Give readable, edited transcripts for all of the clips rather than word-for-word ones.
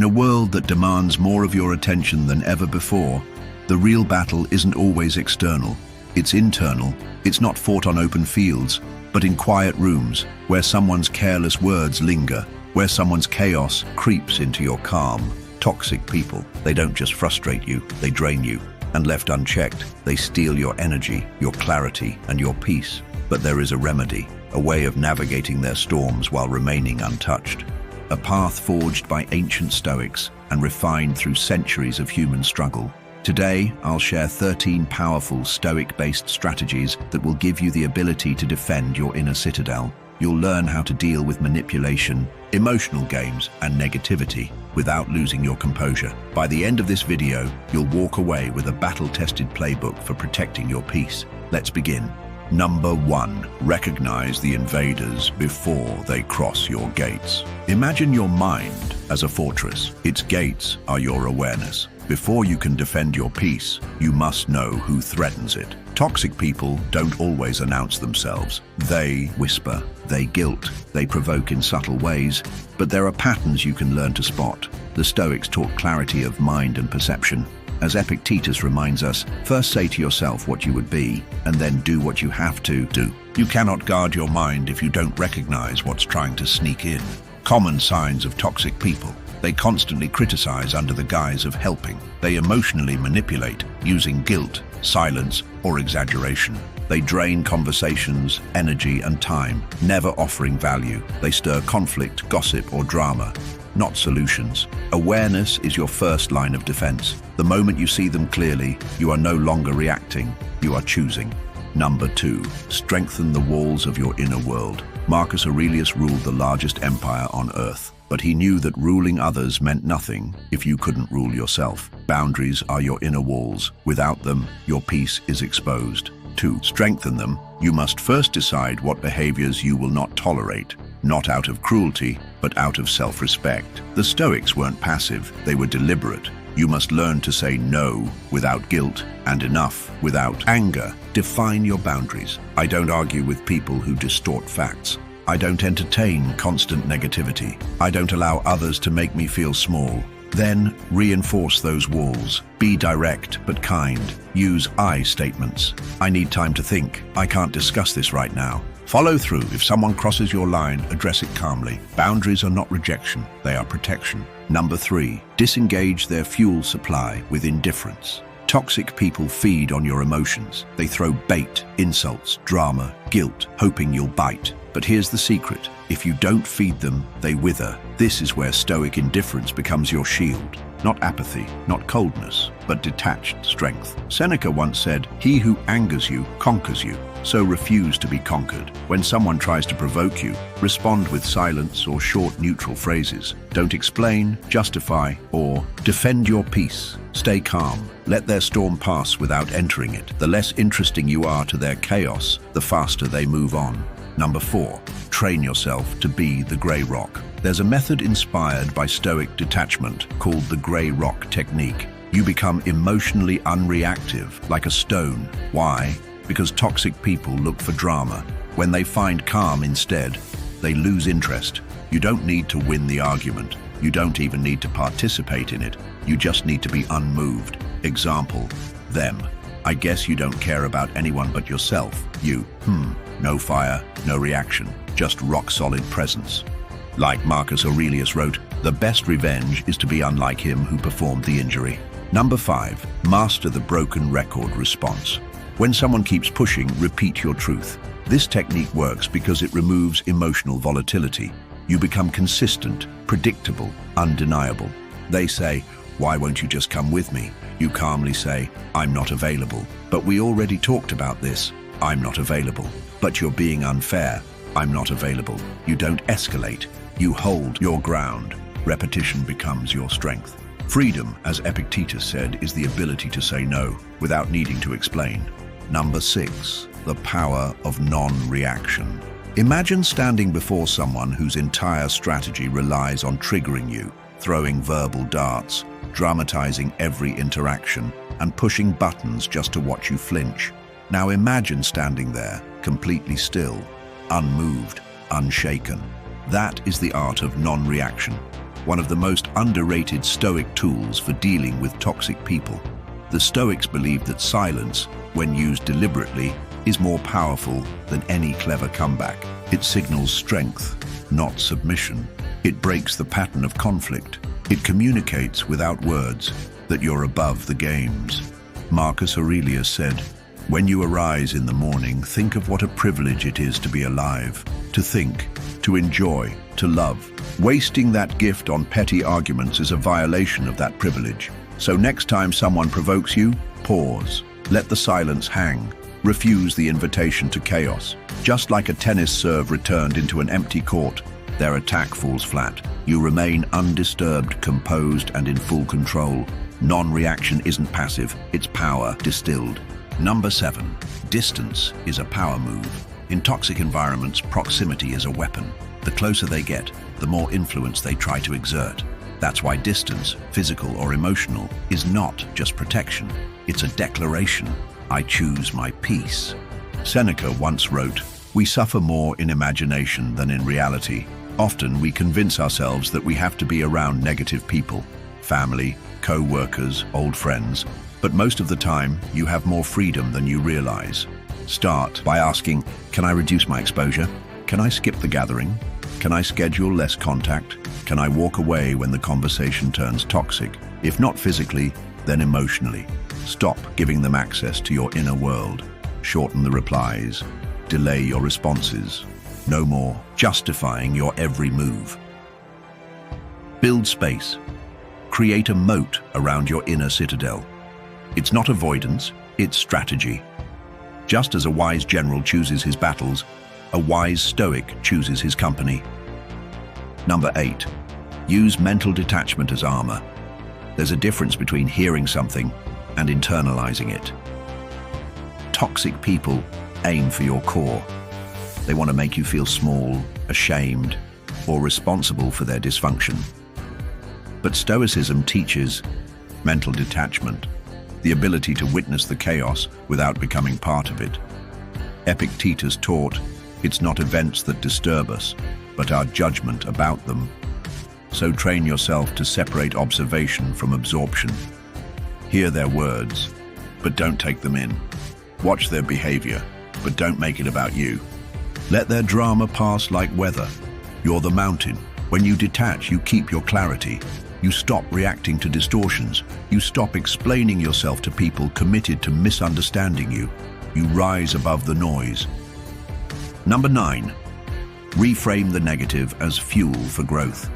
In a world that demands more of your attention than ever before, the real battle isn't always external. It's internal. It's not fought on open fields, but in quiet rooms, where someone's careless words linger, where someone's chaos creeps into your calm. Toxic people, they don't just frustrate you, they drain you. And left unchecked, they steal your energy, your clarity, and your peace. But there is a remedy, a way of navigating their storms while remaining untouched. A path forged by ancient Stoics and refined through centuries of human struggle. Today, I'll share 13 powerful Stoic-based strategies that will give you the ability to defend your inner citadel. You'll learn how to deal with manipulation, emotional games, and negativity without losing your composure. By the end of this video, you'll walk away with a battle-tested playbook for protecting your peace. Let's begin. Number 1. Recognize the invaders before they cross your gates. Imagine your mind as a fortress. Its gates are your awareness. Before you can defend your peace, you must know who threatens it. Toxic people don't always announce themselves. They whisper, they guilt, they provoke in subtle ways, but there are patterns you can learn to spot. The Stoics taught clarity of mind and perception. As Epictetus reminds us, first say to yourself what you would be, and then do what you have to do. You cannot guard your mind if you don't recognize what's trying to sneak in. Common signs of toxic people. They constantly criticize under the guise of helping. They emotionally manipulate, using guilt, silence, or exaggeration. They drain conversations, energy, and time, never offering value. They stir conflict, gossip, or drama, not solutions. Awareness is your first line of defense. The moment you see them clearly, you are no longer reacting, you are choosing. Number 2. Strengthen the walls of your inner world. Marcus Aurelius ruled the largest empire on earth. But he knew that ruling others meant nothing if you couldn't rule yourself. Boundaries are your inner walls. Without them, your peace is exposed. To strengthen them, you must first decide what behaviors you will not tolerate, not out of cruelty, but out of self-respect. The Stoics weren't passive, they were deliberate. You must learn to say no without guilt and enough without anger. Define your boundaries. I don't argue with people who distort facts. I don't entertain constant negativity. I don't allow others to make me feel small. Then reinforce those walls. Be direct but kind. Use I statements. I need time to think. I can't discuss this right now. Follow through. If someone crosses your line, address it calmly. Boundaries are not rejection, they are protection. Number 3. Disengage their fuel supply with indifference. Toxic people feed on your emotions. They throw bait, insults, drama, guilt, hoping you'll bite. But here's the secret. If you don't feed them, they wither. This is where Stoic indifference becomes your shield. Not apathy, not coldness, but detached strength. Seneca once said, "He who angers you conquers you." So refuse to be conquered. When someone tries to provoke you, respond with silence or short neutral phrases. Don't explain, justify, or defend your peace. Stay calm. Let their storm pass without entering it. The less interesting you are to their chaos, the faster they move on. Number 4. Train yourself to be the grey rock. There's a method inspired by Stoic detachment called the grey rock technique. You become emotionally unreactive, like a stone. Why? Because toxic people look for drama. When they find calm instead, they lose interest. You don't need to win the argument. You don't even need to participate in it. You just need to be unmoved. Example, them. I guess you don't care about anyone but yourself. You, no fire, no reaction, just rock-solid presence. Like Marcus Aurelius wrote, the best revenge is to be unlike him who performed the injury. Number 5, master the broken record response. When someone keeps pushing, repeat your truth. This technique works because it removes emotional volatility. You become consistent, predictable, undeniable. They say, "Why won't you just come with me?" You calmly say, "I'm not available." "But we already talked about this." "I'm not available." "But you're being unfair." "I'm not available." You don't escalate. You hold your ground. Repetition becomes your strength. Freedom, as Epictetus said, is the ability to say no without needing to explain. Number 6, the power of non-reaction. Imagine standing before someone whose entire strategy relies on triggering you, throwing verbal darts, dramatizing every interaction, and pushing buttons just to watch you flinch. Now imagine standing there, completely still, unmoved, unshaken. That is the art of non-reaction. one of the most underrated Stoic tools for dealing with toxic people. The Stoics believed that silence, when used deliberately, is more powerful than any clever comeback. It signals strength, not submission. It breaks the pattern of conflict. It communicates without words that you're above the games. Marcus Aurelius said, "When you arise in the morning, think of what a privilege it is to be alive, to think, to enjoy, to love. Wasting that gift on petty arguments is a violation of that privilege. So next time someone provokes you, pause. Let the silence hang. Refuse the invitation to chaos. Just like a tennis serve returned into an empty court, their attack falls flat. You remain undisturbed, composed, and in full control. Non-reaction isn't passive, it's power distilled." Number 7. Distance is a power move. In toxic environments, proximity is a weapon. The closer they get, the more influence they try to exert. That's why distance, physical or emotional, is not just protection. It's a declaration. I choose my peace. Seneca once wrote, "We suffer more in imagination than in reality. Often we convince ourselves that we have to be around negative people, family, co-workers, old friends, but most of the time you have more freedom than you realize." Start by asking, can I reduce my exposure? Can I skip the gathering? Can I schedule less contact? Can I walk away when the conversation turns toxic? If not physically, then emotionally. Stop giving them access to your inner world. Shorten the replies. Delay your responses. No more justifying your every move. Build space. Create a moat around your inner citadel. It's not avoidance, it's strategy. Just as a wise general chooses his battles, a wise Stoic chooses his company. Number 8. Use mental detachment as armor. There's a difference between hearing something and internalizing it. Toxic people aim for your core. They want to make you feel small, ashamed, or responsible for their dysfunction. But Stoicism teaches mental detachment, the ability to witness the chaos without becoming part of it. Epictetus taught, it's not events that disturb us, but our judgment about them. So train yourself to separate observation from absorption. Hear their words, but don't take them in. Watch their behavior, but don't make it about you. Let their drama pass like weather. You're the mountain. When you detach, you keep your clarity. You stop reacting to distortions. You stop explaining yourself to people committed to misunderstanding you. You rise above the noise. Number 9. Reframe the negative as fuel for growth.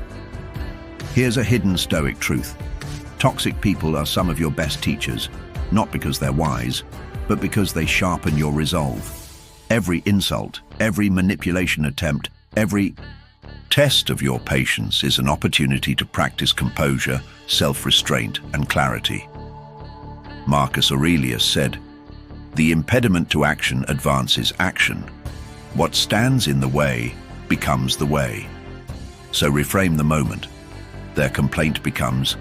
Here's a hidden Stoic truth. Toxic people are some of your best teachers, not because they're wise, but because they sharpen your resolve. Every insult, every manipulation attempt, every test of your patience is an opportunity to practice composure, self-restraint, and clarity. Marcus Aurelius said, "The impediment to action advances action. What stands in the way becomes the way." So reframe the moment. Their complaint becomes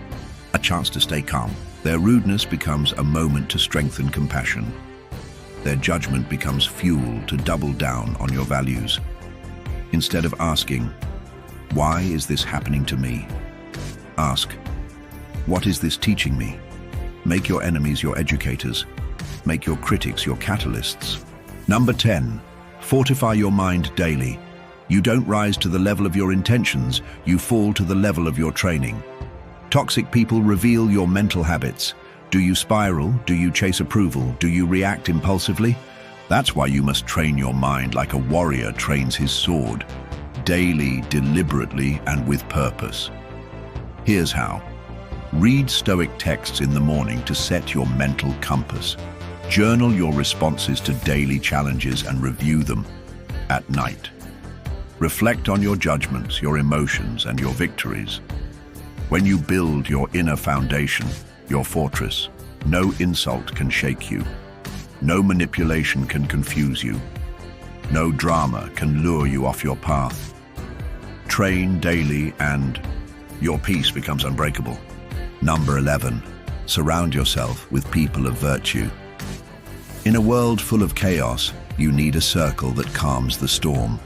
a chance to stay calm. Their rudeness becomes a moment to strengthen compassion. Their judgment becomes fuel to double down on your values. Instead of asking, "Why is this happening to me?" ask, "What is this teaching me?" Make your enemies your educators. Make your critics your catalysts. Number 10. Fortify your mind daily. You don't rise to the level of your intentions, you fall to the level of your training. Toxic people reveal your mental habits. Do you spiral? Do you chase approval? Do you react impulsively? That's why you must train your mind like a warrior trains his sword. Daily, deliberately, and with purpose. Here's how. Read Stoic texts in the morning to set your mental compass. Journal your responses to daily challenges and review them at night. Reflect on your judgments, your emotions, and your victories. When you build your inner foundation, your fortress, no insult can shake you. No manipulation can confuse you. No drama can lure you off your path. Train daily and your peace becomes unbreakable. Number 11. Surround yourself with people of virtue. In a world full of chaos, you need a circle that calms the storm,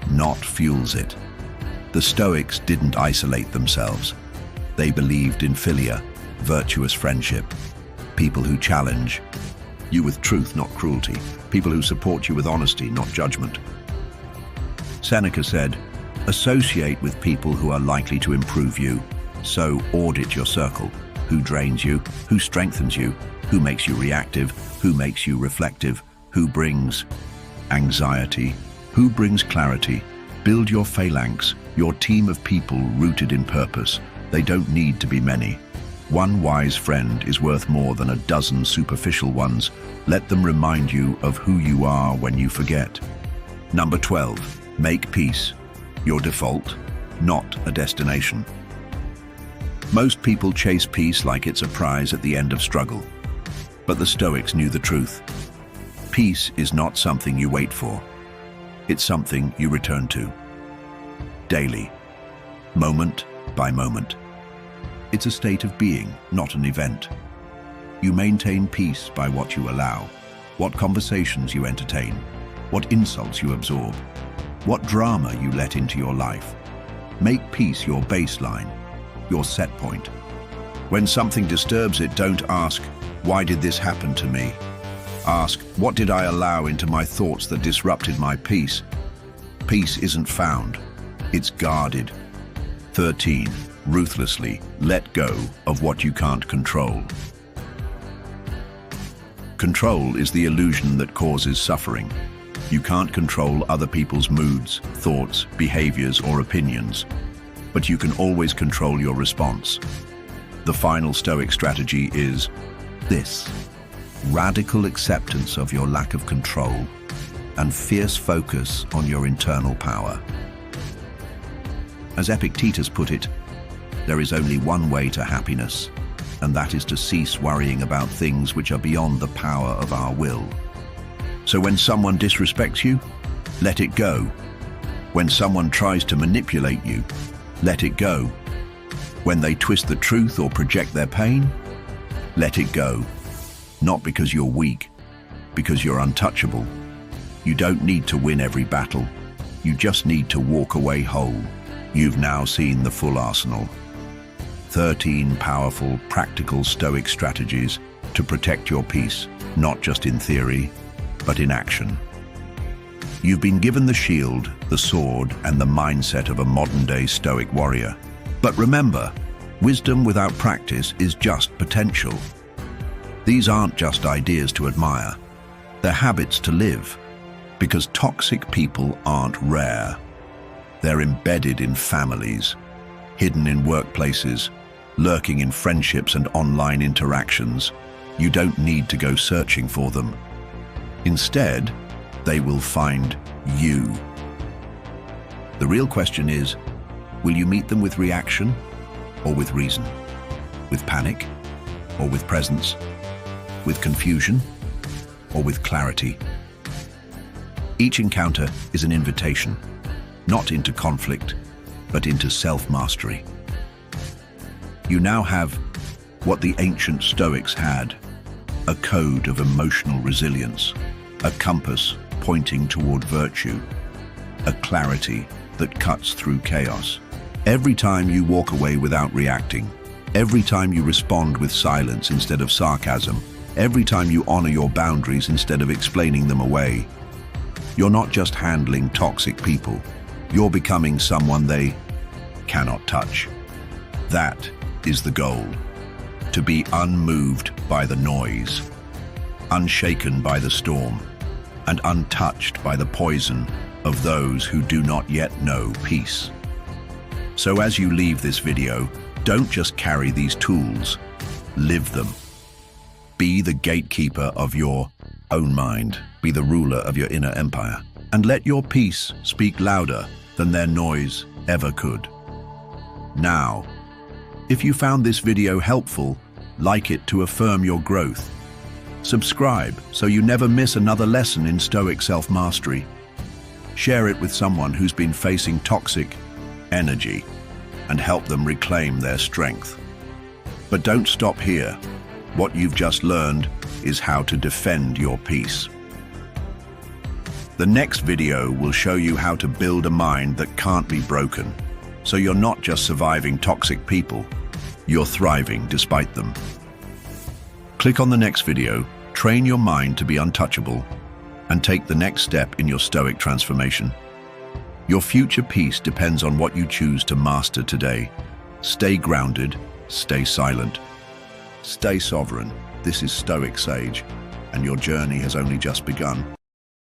not fuels it. The Stoics didn't isolate themselves. They believed in philia, virtuous friendship, people who challenge you with truth, not cruelty, people who support you with honesty, not judgment. Seneca said, associate with people who are likely to improve you, so audit your circle. Who drains you, who strengthens you, who makes you reactive, who makes you reflective, who brings anxiety, who brings clarity. Build your phalanx, your team of people rooted in purpose. They don't need to be many. One wise friend is worth more than a dozen superficial ones. Let them remind you of who you are when you forget. Number 12, make peace your default, not a destination. Most people chase peace like it's a prize at the end of struggle. But the Stoics knew the truth. Peace is not something you wait for. It's something you return to. Daily, moment by moment. It's a state of being, not an event. You maintain peace by what you allow, what conversations you entertain, what insults you absorb, what drama you let into your life. Make peace your baseline, your set point. When something disturbs it, don't ask, why did this happen to me? Ask, what did I allow into my thoughts that disrupted my peace? Peace isn't found, it's guarded. 13, ruthlessly let go of what you can't control. Control is the illusion that causes suffering. You can't control other people's moods, thoughts, behaviors, or opinions, but you can always control your response. The final Stoic strategy is this: radical acceptance of your lack of control and fierce focus on your internal power. As Epictetus put it, there is only one way to happiness, and that is to cease worrying about things which are beyond the power of our will. So when someone disrespects you, let it go. When someone tries to manipulate you, let it go. When they twist the truth or project their pain, let it go. Not because you're weak, because you're untouchable. You don't need to win every battle. You just need to walk away whole. You've now seen the full arsenal. 13 powerful, practical Stoic strategies to protect your peace, not just in theory, but in action. You've been given the shield, the sword, and the mindset of a modern-day Stoic warrior. But remember, wisdom without practice is just potential. These aren't just ideas to admire. They're habits to live, because toxic people aren't rare. They're embedded in families, hidden in workplaces, lurking in friendships and online interactions. You don't need to go searching for them. Instead, they will find you. The real question is, will you meet them with reaction or with reason? With panic or with presence? With confusion or with clarity? Each encounter is an invitation, not into conflict, but into self-mastery. You now have what the ancient Stoics had: a code of emotional resilience, a compass pointing toward virtue, a clarity that cuts through chaos. Every time you walk away without reacting, every time you respond with silence instead of sarcasm, every time you honor your boundaries instead of explaining them away, you're not just handling toxic people, you're becoming someone they cannot touch. That is the goal: to be unmoved by the noise, unshaken by the storm, and untouched by the poison of those who do not yet know peace. So as you leave this video, don't just carry these tools, live them. Be the gatekeeper of your own mind, be the ruler of your inner empire, and let your peace speak louder than their noise ever could. Now, if you found this video helpful, like it to affirm your growth. Subscribe so you never miss another lesson in Stoic self-mastery. Share it with someone who's been facing toxic energy and help them reclaim their strength. But don't stop here. What you've just learned is how to defend your peace. The next video will show you how to build a mind that can't be broken, so you're not just surviving toxic people, You're thriving despite them. Click on the next video, train your mind to be untouchable, and take the next step in your Stoic transformation. Your future peace depends on what you choose to master today. Stay grounded, stay silent, stay sovereign. This is Stoic Sage, and your journey has only just begun.